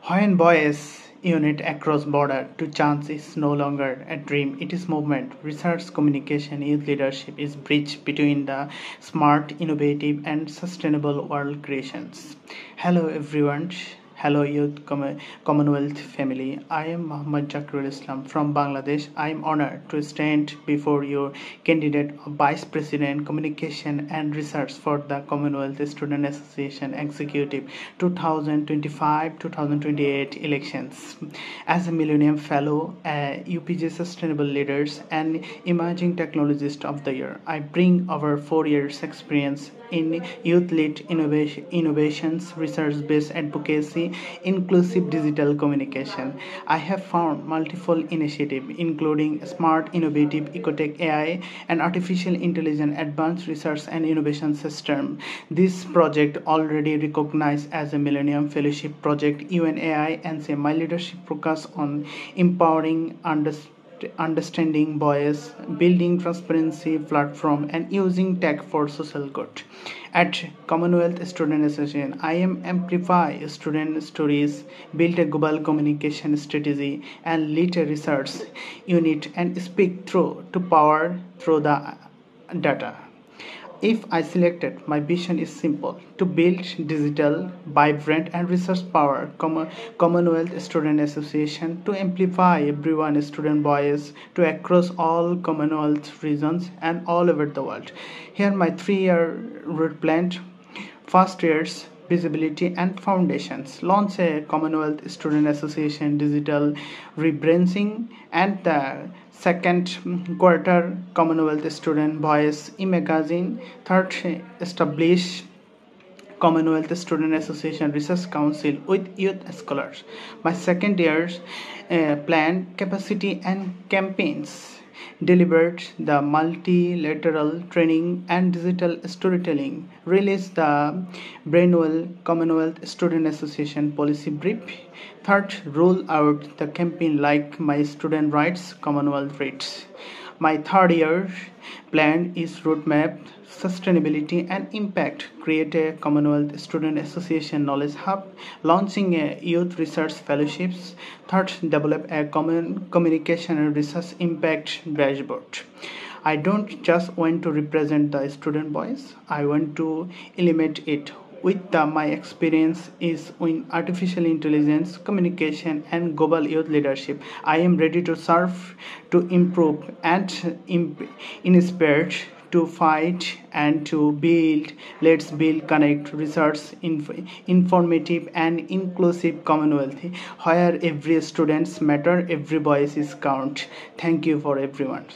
When boys unite across border to chance is no longer a dream, it is movement. Research, communication, youth leadership is bridge between the smart, innovative and sustainable world creations. Hello everyone. Hello Youth Commonwealth family. I am Muhammad Jakrul Islam from Bangladesh. I am honored to stand before your candidate of Vice President Communication and Research for the Commonwealth Student Association Executive 2025-2028 elections. As a Millennium Fellow, a UPG Sustainable Leaders and Emerging Technologist of the Year, I bring over 4 years experience in youth-led innovations, research-based advocacy, inclusive digital communication. I have found multiple initiatives, including smart, innovative, ecotech AI, and artificial intelligence advanced research and innovation system. This project already recognized as a Millennium Fellowship Project UNAI, and say my leadership focus on empowering understanding bias, building transparency platform, and using tech for social good. At Commonwealth Student Association, I am amplify student stories, build a global communication strategy, and lead a research unit and speak through to power through the data. If I selected, my vision is simple: to build digital, vibrant, and resource power Commonwealth Student Association to amplify everyone student voice to across all Commonwealth regions and all over the world. Here, my 3-year route plan. First year's visibility and foundations. Launch a Commonwealth Student Association digital rebranding, and the second quarter Commonwealth Student Voice e-magazine. Third, establish Commonwealth Student Association Research Council with youth scholars. My second year's plan capacity and campaigns delivered the multilateral training and digital storytelling, released the Brainwell Commonwealth Student Association policy brief. Third, roll out the campaign like My Student Rights, Commonwealth Rights. My third year plan is roadmap, sustainability and impact. Create a Commonwealth Student Association knowledge hub, launching a youth research fellowships. Third, develop a common communication and research impact dashboard. I don't just want to represent the student voice, I want to eliminate it. With my experience is in artificial intelligence, communication, and global youth leadership, I am ready to serve, to improve, and inspire, to fight, and to build. Let's build, connect, research, informative, and inclusive Commonwealth, where every students matter, every voice is count. Thank you for everyone.